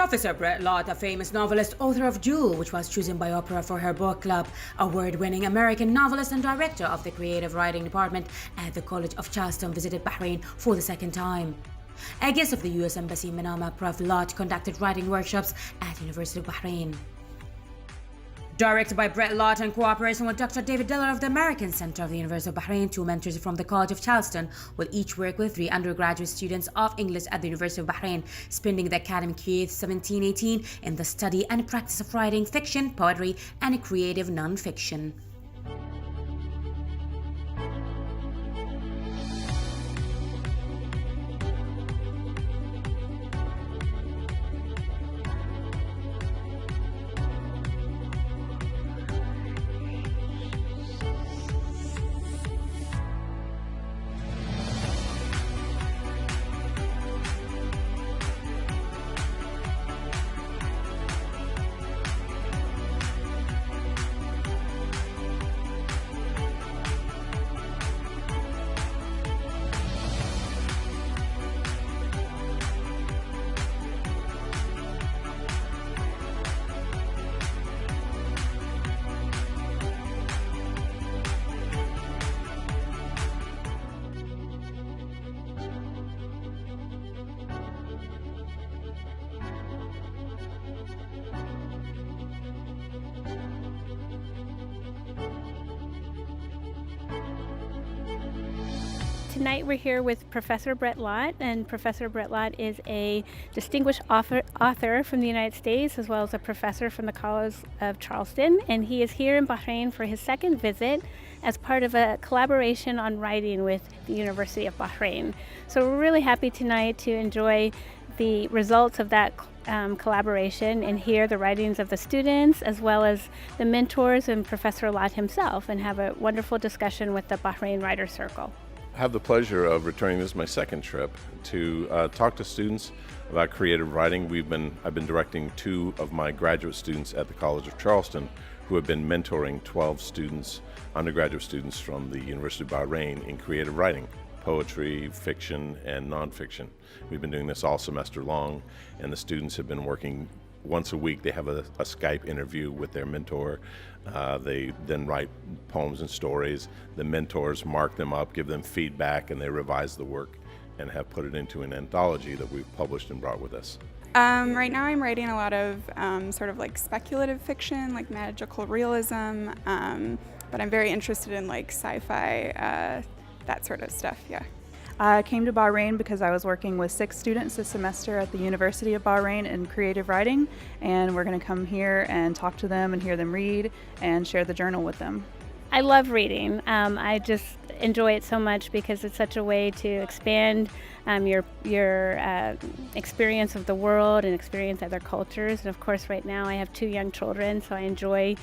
Professor Brett Lott, a famous novelist, author of Jewel, which was chosen by Oprah for her book club, award-winning American novelist and director of the creative writing department at the College of Charleston, visited Bahrain for the second time. A guest of the U.S. Embassy in Manama, Prof. Lott conducted writing workshops at the University of Bahrain. Directed by Brett Lott in cooperation with Dr. David Dalila of the American Center of the University of Bahrain, two mentors from the College of Charleston will each work with 3 undergraduate students of English at the University of Bahrain, spending the academic year 17-18 in the study and practice of writing fiction, poetry, and creative non-fiction. Tonight we're here with Professor Brett Lott, and Professor Brett Lott is a distinguished author from the United States, as well as a professor from the College of Charleston, and he is here in Bahrain for his second visit as part of a collaboration on writing with the University of Bahrain. So we're really happy tonight to enjoy the results of that collaboration and hear the writings of the students as well as the mentors and Professor Lott himself, and have a wonderful discussion with the Bahrain Writers Circle. I have the pleasure of returning. This is my second trip to talk to students about creative writing. I've been directing 2 of my graduate students at the College of Charleston, who have been mentoring 12 students, undergraduate students from the University of Bahrain, in creative writing, poetry, fiction, and nonfiction. We've been doing this all semester long, and the students have been working once a week. They have a Skype interview with their mentor. They then write poems and stories. The mentors mark them up, give them feedback, and they revise the work and have put it into an anthology that we've published and brought with us. Right now I'm writing a lot of sort of like speculative fiction, like magical realism, but I'm very interested in like sci-fi, that sort of stuff, yeah. I came to Bahrain because I was working with 6 students this semester at the University of Bahrain in creative writing, and we're going to come here and talk to them and hear them read and share the journal with them. I love reading. I just enjoy it so much because it's such a way to expand your experience of the world and experience other cultures. And of course, right now I have 2 young children, so I enjoy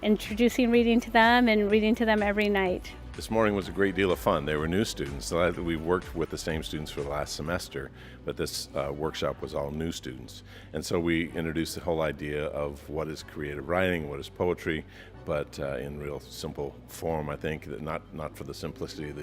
introducing reading to them and reading to them every night. This morning was a great deal of fun. They were new students. So we worked with the same students for the last semester, but this workshop was all new students. And so we introduced the whole idea of what is creative writing, what is poetry, but in real simple form. I think that not for the simplicity of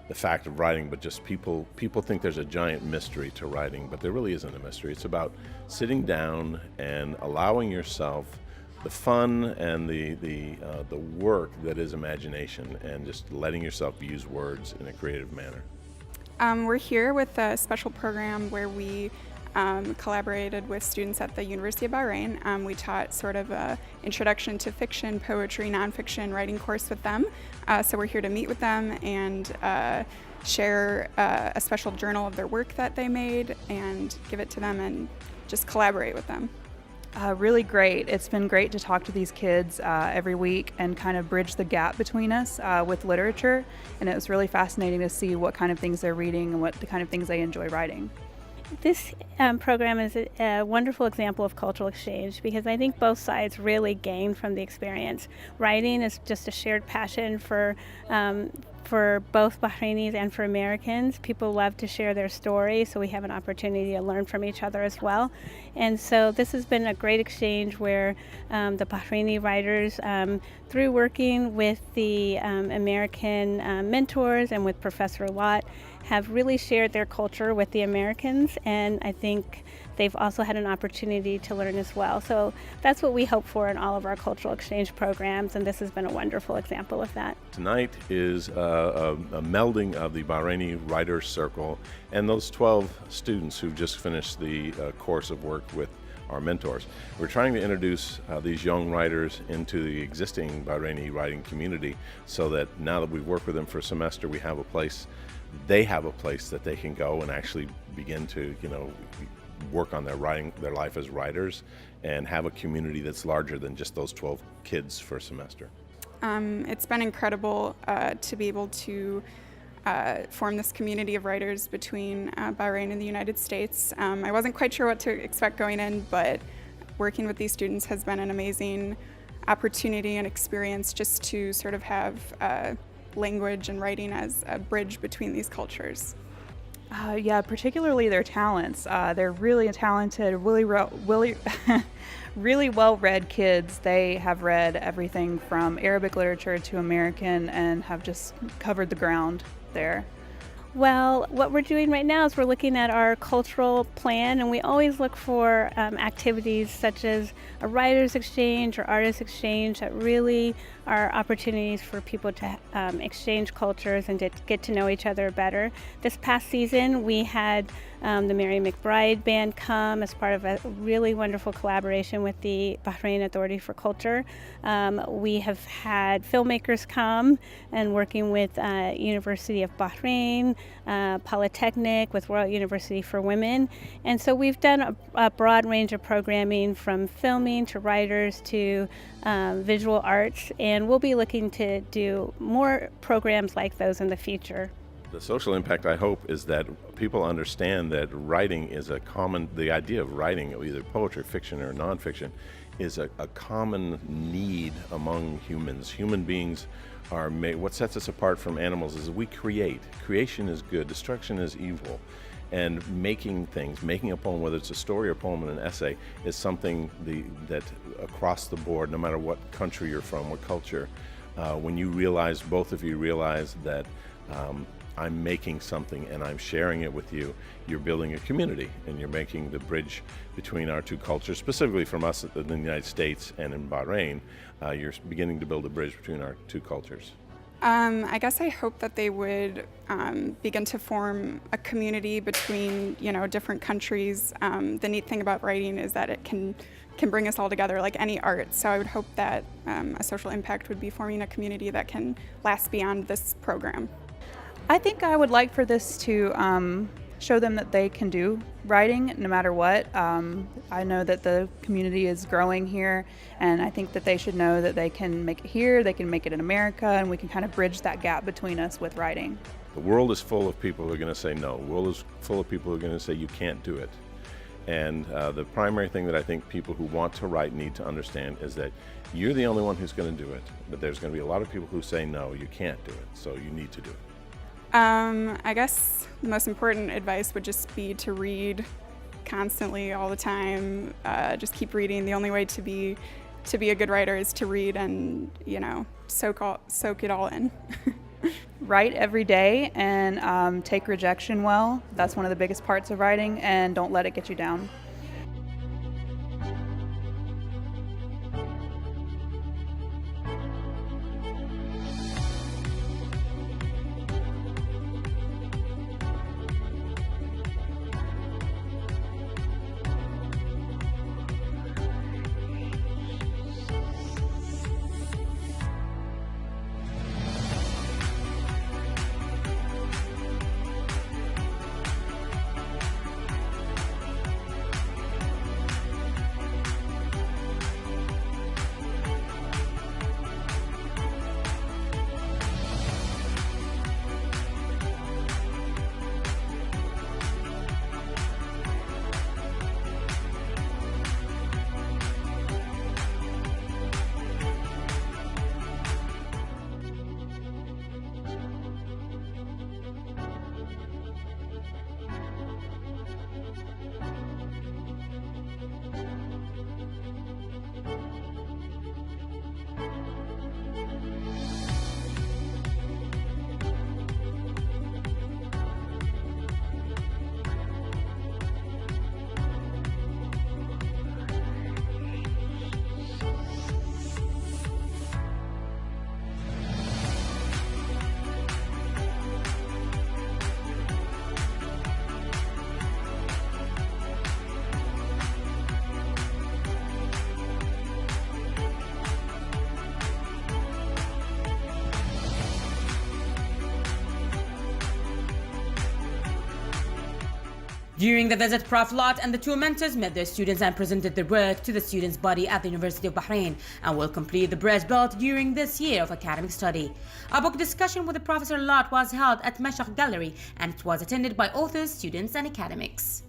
the fact of writing, but just people think there's a giant mystery to writing, but there really isn't a mystery. It's about sitting down and allowing yourself the fun and the work that is imagination, and just letting yourself use words in a creative manner. We're here with a special program where we collaborated with students at the University of Bahrain. We taught sort of an introduction to fiction, poetry, nonfiction writing course with them. So we're here to meet with them and share a special journal of their work that they made and give it to them and just collaborate with them. Really great. It's been great to talk to these kids every week and kind of bridge the gap between us with literature. And it was really fascinating to see what kind of things they're reading and what the kind of things they enjoy writing. This program is a wonderful example of cultural exchange because I think both sides really gain from the experience. Writing is just a shared passion for both Bahrainis and for Americans. People love to share their stories, so we have an opportunity to learn from each other as well. And so this has been a great exchange where the Bahraini writers, through working with the American mentors and with Professor Lott, have really shared their culture with the Americans, and I think they've also had an opportunity to learn as well. So that's what we hope for in all of our cultural exchange programs, and this has been a wonderful example of that. Tonight is a melding of the Bahraini Writers Circle and those 12 students who just finished the course of work with our mentors. We're trying to introduce these young writers into the existing Bahraini writing community so that now that we've worked with them for a semester, they have a place that they can go and actually begin to, work on their writing, their life as writers, and have a community that's larger than just those 12 kids for a semester. It's been incredible to be able to form this community of writers between Bahrain and the United States. I wasn't quite sure what to expect going in, but working with these students has been an amazing opportunity and experience just to sort of have language and writing as a bridge between these cultures. Yeah, particularly their talents. They're really talented, really well-read kids. They have read everything from Arabic literature to American and have just covered the ground there. Well, what we're doing right now is we're looking at our cultural plan, and we always look for activities such as a writer's exchange or artist exchange that really are opportunities for people to exchange cultures and to get to know each other better. This past season, we had the Mary McBride Band come as part of a really wonderful collaboration with the Bahrain Authority for Culture. We have had filmmakers come and working with University of Bahrain, Polytechnic, with Royal University for Women. And so we've done a broad range of programming from filming to writers to visual arts, and we'll be looking to do more programs like those in the future. The social impact, I hope, is that people understand that writing is the idea of writing, either poetry, fiction, or nonfiction, is a common need among humans. Human beings are what sets us apart from animals is we create. Creation is good, destruction is evil. And making a poem, whether it's a story or poem and an essay, is something that across the board, no matter what country you're from, what culture, when you realize, both of you realize that I'm making something and I'm sharing it with you, you're building a community and you're making the bridge between our two cultures, specifically from us in the United States and in Bahrain. You're beginning to build a bridge between our two cultures. I guess I hope that they would begin to form a community between, different countries. The neat thing about writing is that it can bring us all together like any art. So I would hope that a social impact would be forming a community that can last beyond this program. I think I would like for this to show them that they can do writing no matter what. I know that the community is growing here, and I think that they should know that they can make it here, they can make it in America, and we can kind of bridge that gap between us with writing. The world is full of people who are going to say no. The world is full of people who are going to say you can't do it. And the primary thing that I think people who want to write need to understand is that you're the only one who's going to do it, but there's going to be a lot of people who say no, you can't do it, so you need to do it. I guess the most important advice would just be to read constantly, all the time. Just keep reading. The only way to be a good writer is to read and, soak it all in. Write every day and take rejection well. That's one of the biggest parts of writing, and don't let it get you down. During the visit, Prof. Lott and the two mentors met their students and presented their work to the students' body at the University of Bahrain and will complete the bridge built during this year of academic study. A book discussion with Professor Lott was held at Meshach Gallery and it was attended by authors, students and academics.